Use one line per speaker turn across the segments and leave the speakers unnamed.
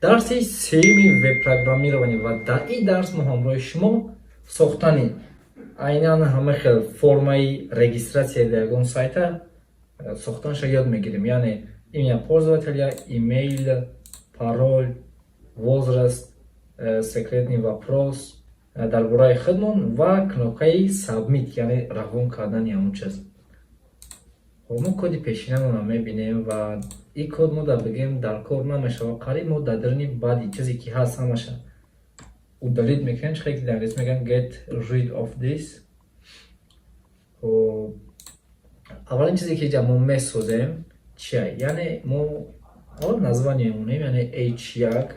дарси сеюми веб-программирование ва дар ин дарс мо ҳамроҳи шумо сохтани айнан ҳама хел формаи регистратсия дар ягон сайта сохтанашро ёд мегирем. Яъне имя пользователя, имейл, пароль, возраст, секретный вопрос дар бораи худмон ва кнопкаи submit, яъне равон кардани ҳамон чиз. мо коди пешинамона мебинем ва ин код мо дар бигем дар кор намешава. Қариб мо дар даруни баъди чизе ки ҳаст ҳамаша удалит мекунем. Чизе ки дар англис мегӯян get rid of this. аввалин чизе ки мо месозем чия? Яъне мо аввал название мемонем, яъне h1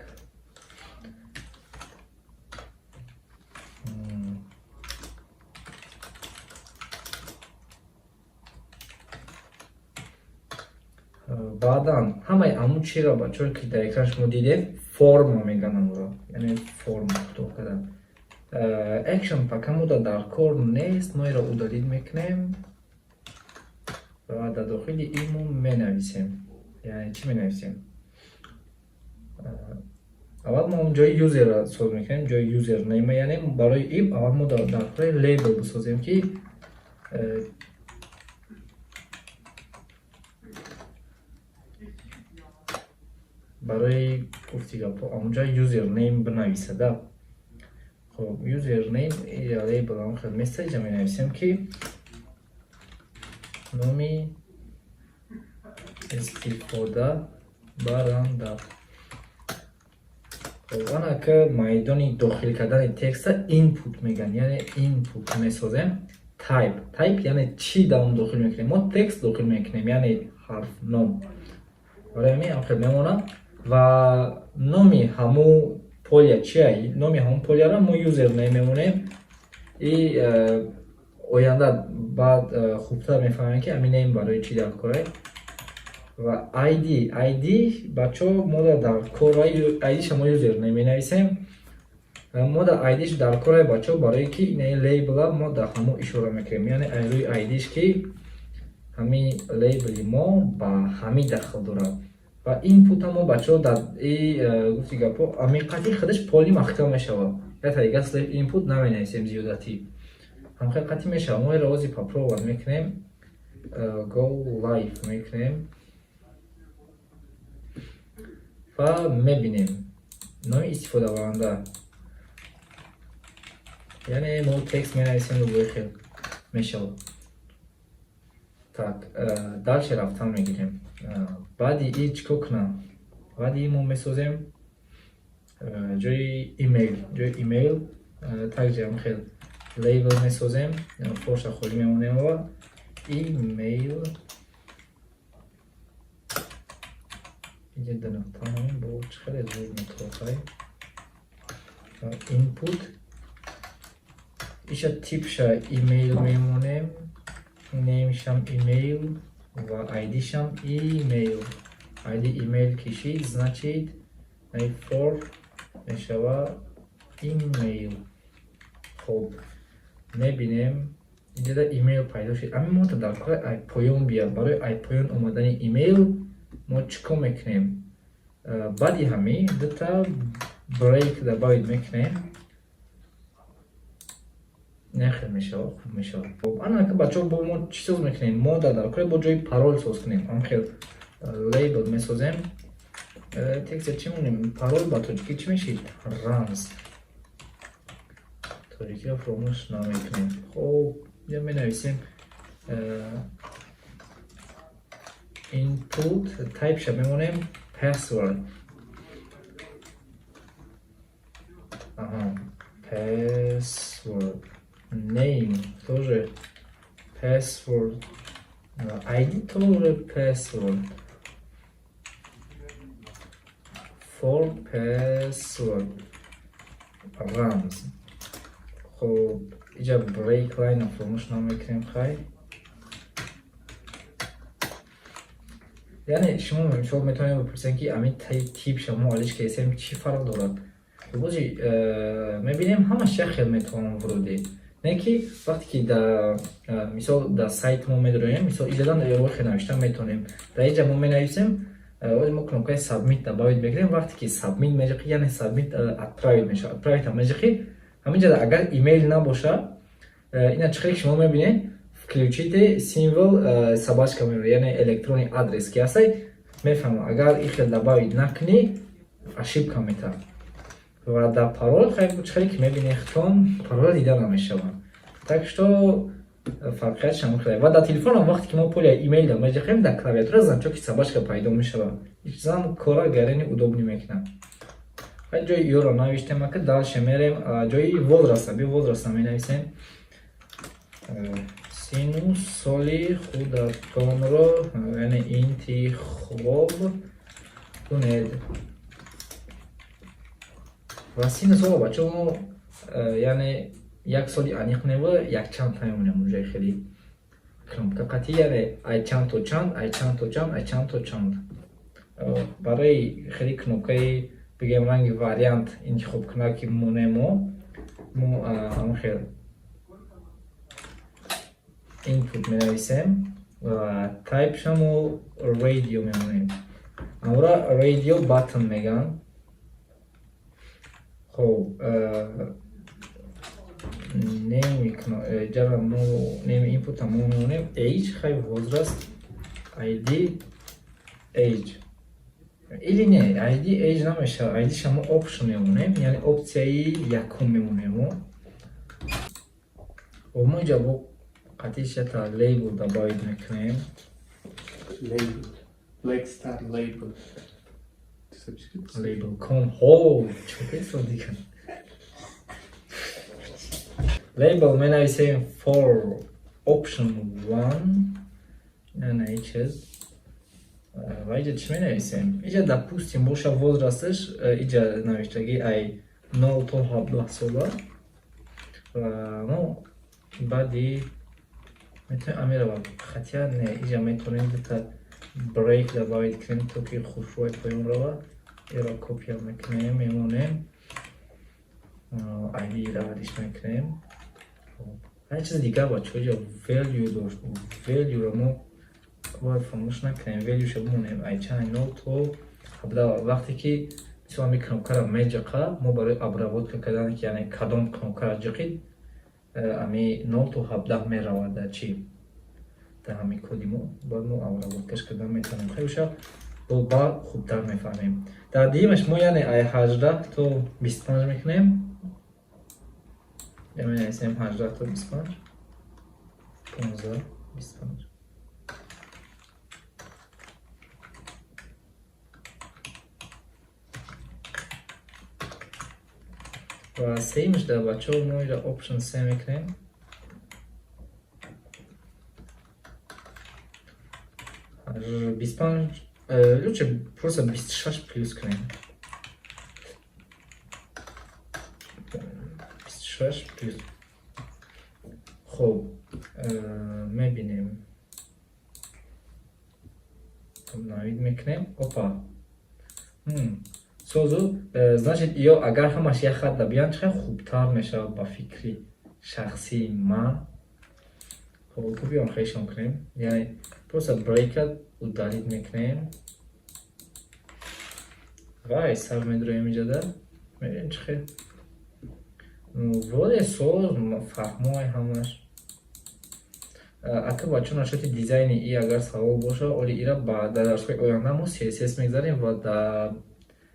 баъдан ҳамаи амун чиро бачаҳое ки дар экран шумо дидед форма мегӯянд амонро, яъне форма худо кардан. Action пока мо дар кор нест, мо инро удалит мекунем ва дар дохили ин мо менависем. Яъне чӣ менависем? аввал мо ҷои юзерро соз мекунем, ҷои юзер нейма, яъне барои ин аввал мо дар кори лейбл бисозем ки барои гуфти гапо онҷо юзернейм бинависада. Хоб юзернейм лейбл хел месеҷа менависем ки номи истифода баранда. Хоб ана ки майдони дохил кардани текста input мегӯянд, яъне input месозем. Type яъне чӣ дар он дохил мекунем? Мо текст дохил мекунем, яъне ҳарф ном. Барои ҳамин ам хел мемонад ва номи ҳамун полия чия? Номи ҳамун полияро мо юзернейм мемонем. И оянда баъд хубтар мефаҳмем ки ҳамин нейм барои чӣ дар кора. Ва id бачаҳо мо дар кора idша мо юзернейм менависем. Мо дар idш дар кора бачаҳо барое ки ин лейбла мо дар ҳамун ишора мекунем, яъне рӯи idш ки ҳамин лейбли мо ба ҳамин дахл дорад. ва инпута мо бачаҳо дар гуфти гапо ҳамиқати худаш поли махтал мешавад. Я тариқа слев input наменависем зиёдатӣ. ҳамиқати мешавад. Мо инро ози попробовать мекунем. Go live мекунем. ва мебинем номи истифодабаранда. Яъне мо текст менависем рӯи хел мешавад. Так, дальше рафтан мегирем. баъди ин чӣ кор кунам? Баъди ин мо месозем ҷои имейл такҷам хел лейбл месозем, фоша холӣ мемонем ва имейл бо чӣ хеле зуд мутофай input иша типша имейл мемонем, неймшам имейл ва idшам имейл. id имейл кишид, значит for мешава имейл. хоб мебинем инҷода имейл пайдо шуд. ҳамин мо дар кори айпоён биёд. барои айпоён омадани имейл мо чӣ кор мекунем? баъди ҳамин дута брейк добавид мекунем. нехел мешавад, хуб мешавад. ана ки бачаҳо бо мо чӣ соз мекунем? Мо дар кори бо ҷои парол соз кунем. Анхел лейбл месозем. текста чӣ монем? Парол ба тоҷикӣ чӣ мешид? рамз. тоҷикиро фаромӯш намекунем. хоб я менависем input typeша мемонем password. Password. Name тоже password. ID тоже password. For password. Rams. خب اینجا break line فراموش نمیکنیم خیلی. یعنی شما میتونید بپرسید که همین تیپ شما حالش که اسم چی فرق دارد. بوجی میبینیم همش خیلی میتونم وروده. نه که وقتی که در مثال در سایت ما میداریم مثال ایجادن ایرو خیلی نوشتن میتونیم در اینجا ما مینویسیم ولی ما кнопкаи submit добавить бигирем. вақте ки submit меҷахӣ, яъне submit отправить мешавад. отправить меҷахӣ, ҳаминҷода агар имейл набоша, ина чӣ хеле шумо мебинед, включите символ собачка мебинед, яъне электронный адрес ки ҳастай мефаҳмад. агар ин хел добавить накунӣ, ошибка метавад. ва дар парол чӣ хеле ки мебинед хитон парол дида намешавад. так что фарқиятш ҳамин хеле. ва дар телефонам вақте ки мо пуля имейл меҷахем, дар клавиатура замчоки собачка пайдо мешавад. зан кора гарани удобни мекунад. ҳар ҷои ёро навиштем, ака далше мерем, ҷои возраста, би возраста менависем. сину соли худатонро яъне интихоб кунед. ва сину соли бачаҳо яъне як соли аниқ нева якчанд мемонем унҷои хеле кнопка қатъи, яъне ай чанд то чанд, ай чанд то чанд, ай чанд то чанд. барои хеле кнопкаи бигем ранги вариант интихоб кунад ки монемо мо хел input менависем ва тайпшамо radio мемонем. амра radio button меган. хоб name input мо мемонем age, хай возраст, id age или не, id age намешавад, id шамо option мемонем, яъне опсияи якум мемонем. мо инҷа бо қатъи шата label добавить мекунем.
Label. Black Star Label.
Label com. Чо песо диган. Label менависем for option 1. яъне чиз. ва иҷа чӣ менависем? иҷа допустим боша возрасташ, иҷа навиштагӣ ай 0 то 17 сола. ва мо баъди метавонем амеро хотя не, иҷа метавонем дата break добавить кунем, то ки хушрӯи поён рава. эро копия мекунем, мемонем, id равадиш мекунем. ҳар чизи дигар бачаҳо иҷа value дошт. value ро мо бояд фаромӯш накунем, value шо бимонем ай чанд 0 то 17. вақте ки мисол ҳамин кнопкаро меҷақа, мо барои обработка кардане ки яъне кадом кнопкаро ҷиқид, ами 0 то 17 меравад дар чӣ, дар ҳамин коди мо бояд мо обработкаш кардан метавонем. хеле шо ба хубтар мефаҳмем. дар диимаш мо яъне ай 18 то 25 мекунем. я менависем 18 то 25, 15 25. ва сеимаш дар бачаҳо мо иро option 3 мекунем. лучше просто 26 плюс кунем. 26 плюс. хоб мебинем, навид мекунем. опа созу, значит ё агар ҳамаш як хатта биён чӣ хубтар мешавад ба фикри шахсии ман. хоб биём хешон кунем, яъне просто breaker удалит мекунем. вай сар медроем инҷода, мебинем чӣ хел воде соз фаҳмой ҳамаш. ака бачаҳо нашоти дизайни и агар савол боша, оли ира ба дарсҳои оянда мо css мегзарем ва дар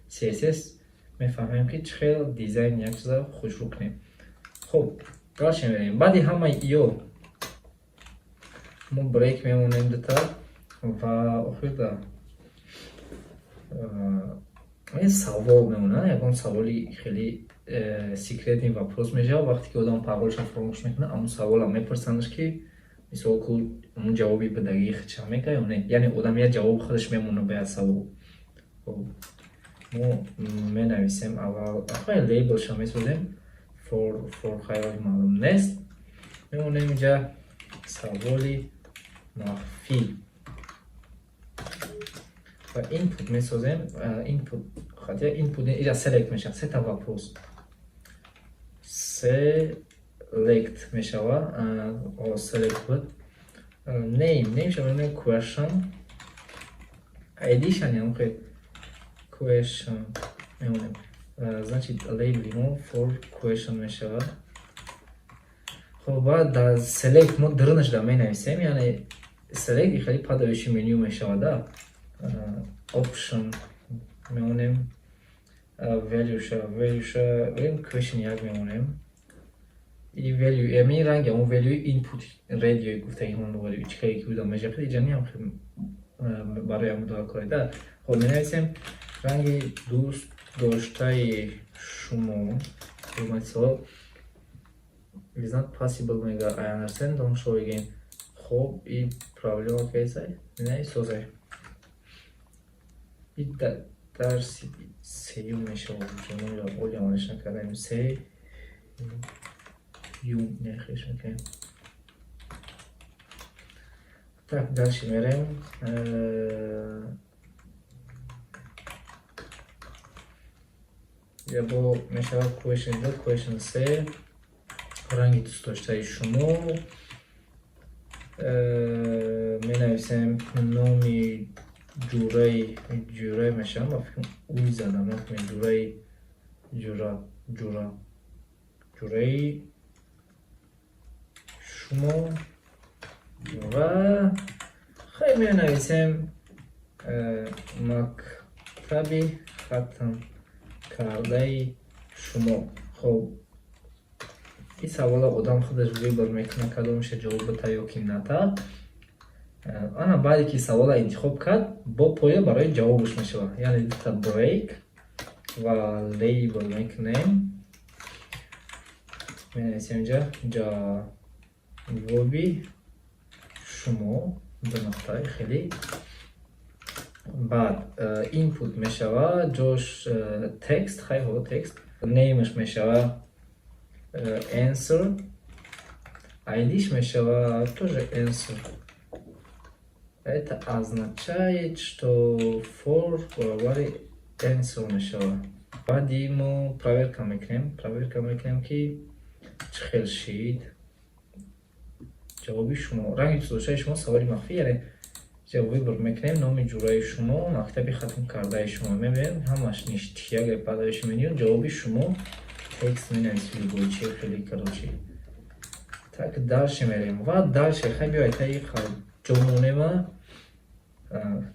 css мефаҳмем ки чӣ хел дизайни як чиза хушрӯ кунем. хоб далше мерем. баъди ҳамаи иё мо брейк мемонем дата ва охирда савол мемонад. ягон саволи хеле секретни вопрос мешавад вақте ки одам паролша фаромӯш мекунад. аммо саволам мепурсандаш ки мисол ку он ҷавоби ба дақиқ ча мекунад ё не, яъне одам як ҷавоб худаш мемона ба як савол. мо менависем аввал ахои лейблша месозем for хаёли маълум нест. мемонем инҷа саволи махфӣ ва input месозем. input хотя input иҷа select мешавад, сета вопрос select мешавад. select буд name шавад question Edition ям хе question мемонем. Значит label мо for question мешавад. خب بعد در select ما درنش در مینویسیم یعنی select خیلی پادویشی منیو میشود option میمونیم value شا بریم question یک میمونیم این value امی رنگ اون value input رادیوی گفته این اون value چیکاری که بودم میشه خیلی جانی هم خیلی برای هم دعا کرده. خب مینویسیم رنگ دوست داشته شما مثلا is not possible mega I understand don't show again. خب این проблема кейсай не созай این درسی سیو میشه جمعه یا اولی آمانش نکردیم سی یو نخیش میکنیم. так дальше میریم یا با میشود question دو question سه رنگی دوست داشته شما مینویسیم نامی جوره میشه اما فکرم اوی زدم نکنیم جوره شما و خیلی مینویسیم مکتبی ختم کرده شما. خب این سوال آدم خودش ویبر میکنه کدومش جواب بده یا کی نده. انا بعدی که سوال انتخاب کرد با پایه برای جوابش میشه یعنی تا بریک و لیبل میکنیم مینویسیم اینجا جوابی شما دو نقطه خیلی بعد اینپوت میشه جاش تکست خیلی ها تکست نیمش میشه answer айдиш мешавад тоже answer. Это означает, что for говори answer мешавад. Баъди мо проверка мекунем ки чӣ хел шид ҷавоби шумо ранги дӯстдоштаи шумо саволи махфӣ яъне выбор мекунем номи ҷураи шумо мактаби хатм кардаи шумо мебинем ҳамаш ништияга падавиши меню ҷавоби шумо текст минависем гӯчи хеле короче. Так дальше мерем ва дальше хай биёед таи ҷомонема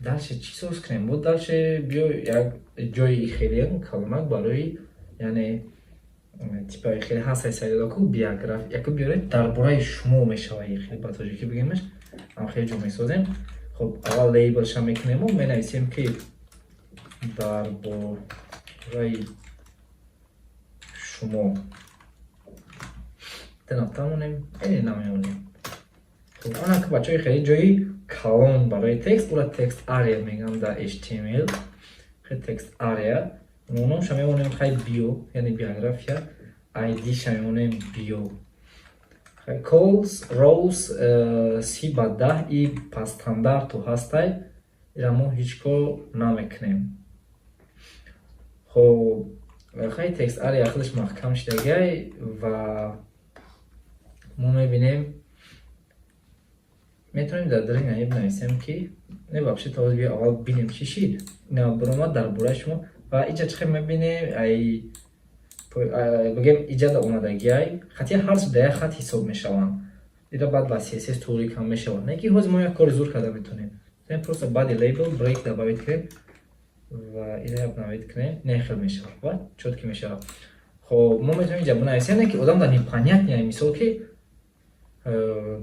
дальше чӣ соз кунем бо дальше биё як ҷои хеле калмак барои яъне типаи хеле ҳастай сайдаку биограф яку биёред дар бораи шумо мешавад хеле ба тоҷикӣ бигемаш ам хеле ҷо месозем. خب اول لیبلش میکنیم و مینویسیم که درباره شما تنمونیم این نمیونیم. خب آنها که بچه های خیلی جایی کلان برای تکست اولا تکست آریا میگم در HTML خیلی تکست آریا اونم شمیونیم خیلی بیو یعنی بیوگرافیا ID شمیونیم بیو calls rows سی ба 10 и по стандарту ҳастай ира мо ҳеҷ кор намекунем. хоб хай текст ария худаш маҳкам шудагай ва мо мебинем метавонем дар дари наиб нависем ки не вообще то бия аввал бинем чӣ шид ина биромад дар бораи шумо ва иҷа чӣ хел мебинем ай бигем иҷада омадагиай хати ҳар чӣ дар як хат ҳисоб мешаванд ира баъд ба css турик ҳам мешаванд не ки ҳозир мо як кори зур карда метавонем просто баъди label break добавить кунем ва ира обновить кунем не хел мешавад ва чётки мешавад. хоб мо метавонем иҷа бинависем не ки одам дар непонятния мисол ки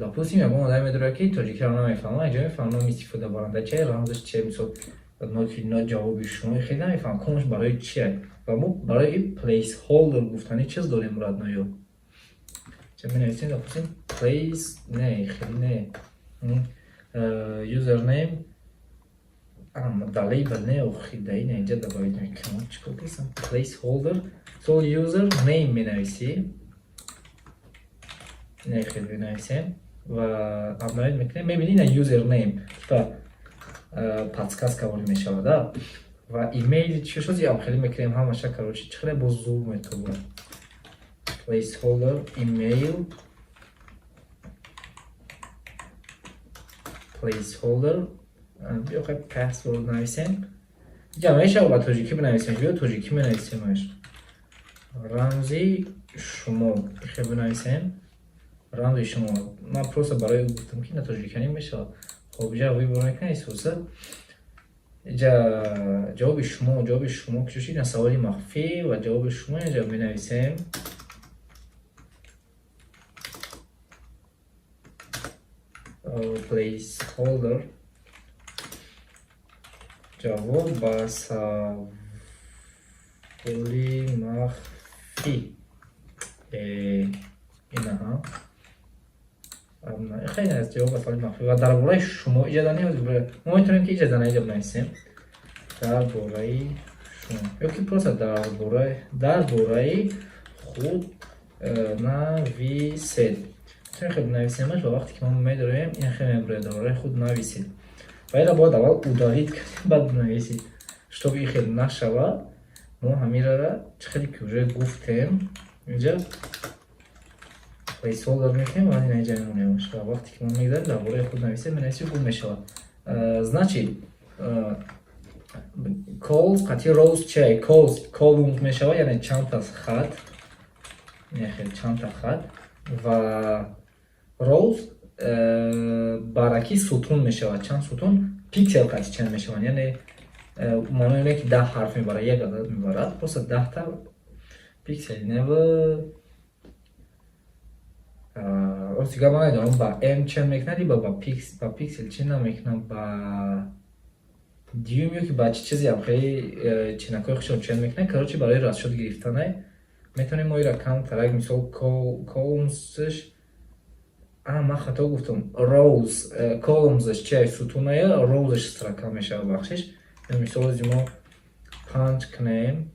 допустим ягон одаме медорад ки тоҷикиро намефаҳмад инҷо мефаҳмам истифода баранда чия рамзаш чия мисол ноки ҷавоби шумо хеле намефаҳмам комаш барои чия ва мо барои placeholder гуфтани чиз дорем мурад ноё ча менависем допустим place не хеле не username да label не охидаи не инҷа добавид мекунам чикор кисам placeholder so user name менависӣ не хеле менависем ва обновид мекунем мебинӣ на user name типа подсказка вори мешавада ва имейли чӣ шуд ям хеле мекунем ҳамаша короче чӣ хеле боз зур метавон placeholder email placeholder بخوای پسورد نویسیم جمعش رو با توجیکی بنویسیم بیا توجیکی بنویسیمش رمزی شما بخوای بنویسیم رمزی شما من پروسه برای او گفتم که نتوجیکی کنیم میشه خب جا وی برای کنی سوسه جواب شما کشید سوالی مخفی و جواب شما اینجا بنویسیم placeholder جواب با سوالی مخفی اینها خیلی از جواب با سوالی مخفی و درباره شما اجازه نیاز ما میتونیم که اجازه نیاز بنویسیم درباره شما یا که پروسه درباره خود نویسید چون خیلی بنویسیمش و وقتی که ما میداریم این خیلی درباره خود نویسید و این را باید اول ادارید کنیم بعد بنویسید شتاب این خیلی نشود ما همین را خیلی که گفتیم اینجا placeholder میکنیم و این اینجا میمونیم و وقتی که ما میداریم درباره خود نویسید بنویسید خود میشود значит calls قطعی rows چه calls میشود یعنی چند تا خط خیلی چند تا خط و rows برکی ستون میشود چند ستون پیکسل قطعی چند میشود یعنی معنی اینه که 10 حرف میبره یک عدد میبرد پس 10 تا پیکسل نو دیگه من ندارم با ام چند میکنم با پیکسل چند نمیکنم با دیوم یا که با چیزی هم خیلی چینکای خوشم چند میکنه کارچی برای راست شد گرفتنه میتونیم ما این رقم ترک مثال کولمزش من خطا گفتم روز کولمزش چه ستونه یا روزش سرکم میشه بخشش مثال از ما پنج کنیم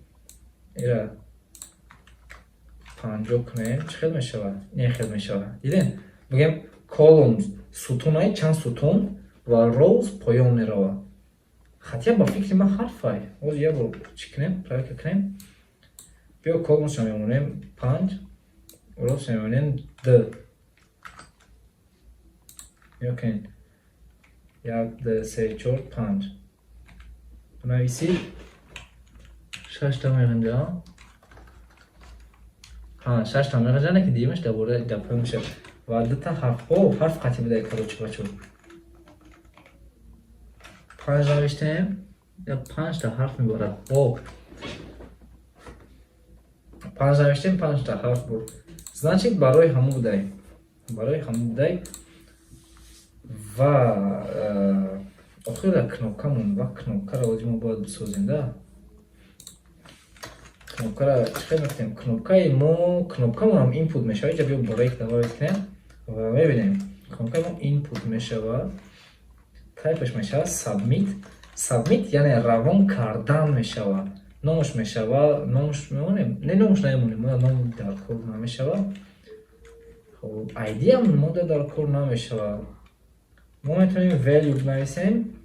ایره پنجو کنیم چه خیلی میشه نه خیلی میشه دیدین بگیم کولمز ستونه چند ستون و روز پایان میروه خطیه با فکر ما حرفای از یه برو چی کنیم پرک کنیم بیا کولمز شما میمونیم 5 روز شما میمونیم 2 یا کنید 1 2 3 4 5 بنویسید 6 تا میگنجا 6 تا میگنجا نه که دیمش دوباره دپه میشه و 2 تا حرف قطعی بده کارو چی بچه 5 نوشتیم یا 5 تا حرف میبارد 5 نوشتیم 5 تا حرف بود значит برای همون بودای و آخر کنوکمون و کنوکه را ما باید بسازیم ده کنوکه را چه میکنیم کنوکمون هم اینپوت میشه اینجا بیا بریک دوباره کنیم و میبینیم کنوکمون اینپوت میشه و تایپش میشه سابمیت یعنی روان کردن میشه و نامش میشه و نامش میمونیم نه نامش نمیمونیم نام در کور نمیشه و خب ایدی هم ما در کور نمیشه و ما میتونیم value بنویسیم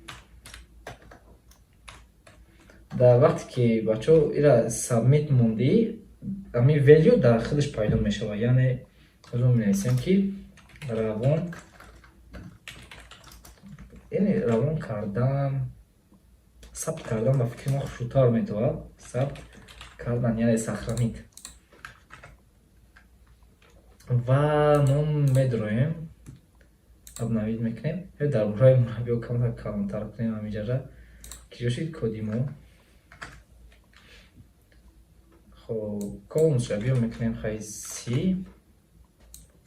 در وقتی که بچه ها ایره سابمیت موندی امی value در خودش پیدا میشه و یعنی از اون بنویسیم که روان کردن ثبت کردن با فکر ما خوشتر میتونه ثبت کردن یعنی سخرانید و ما میدرویم اب نوید میکنیم در برای مربی کلانتر کنیم همینجا را که جوشید کدیمو خب کلمز را بیو میکنیم خیلی سی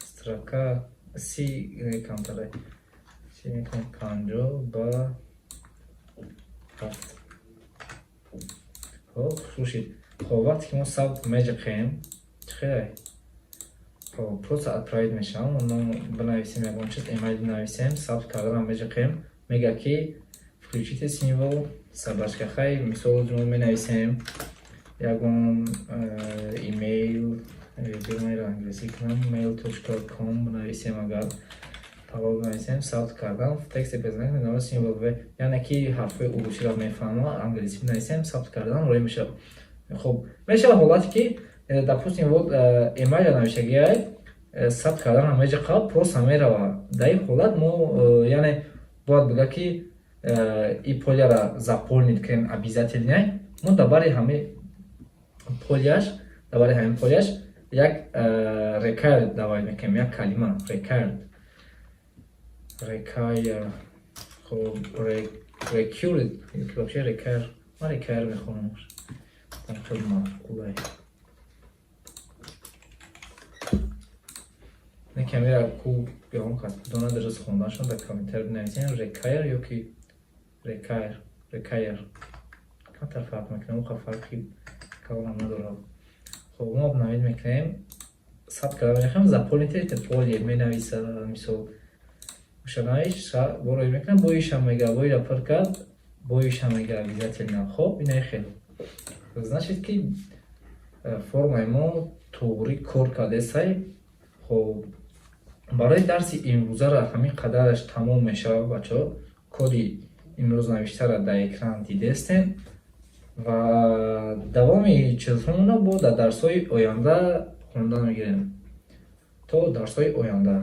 استراکا سی کلانتره سی میکنیم 50 با 7 خب خوشید خب وقتی که ما ثبت میجقیم خیلی خب پروسه اپراید میشم و ما بنویسیم یکون چیز ایمیل بنویسیم ثبت کردن هم میجقیم میگه که включите символ собачка خیلی مثال جمعه بنویسیم یکون ایمیل بیرونی را انگلیسی کنم mail.com بنویسیم اگر طلب بنویسیم ثبت کردن تکست بزنیم نام سیمبل و یعنی که حرف اروپایی را میفهمه انگلیسی بنویسیم ثبت کردن روی میشه خب میشه حالتی که допустим вот ایمیل نوشته ثبت کردن همه جا قبل پروس همه رو در این حالت ما یعنی باید بگه که и поляра заполнить крем обязательно. Мы добавили хами поляж, як required давай мекем, як калима required. Require, خب required, یکی вообще require, ما require میخونم. там خیلی معقوله. نه کمیره کو بیام کرد. دونه درست خوندنشون در کامنتر بنویسین. require یا کی require. کم فرق میکنه. اون فرقی کاملا نداره. خب ما بنویس میکنیم. ثبت کردن میخوام заполните это поле менависа мисол шанаиш боро میکنم боиш هم میگه боиш апаркат боиш هم میگه обязательно. خب این خیلی значит ки формаи мо туғрӣ кор кардесай. хоб барои дарси имрӯзара ҳамин қадараш тамом мешавад бачаҳо. коди имрӯз навиштара дар экран дидестем ва давоми чизҳоро бо дар дарсҳои оянда хонда мегирем. то дарсҳои оянда.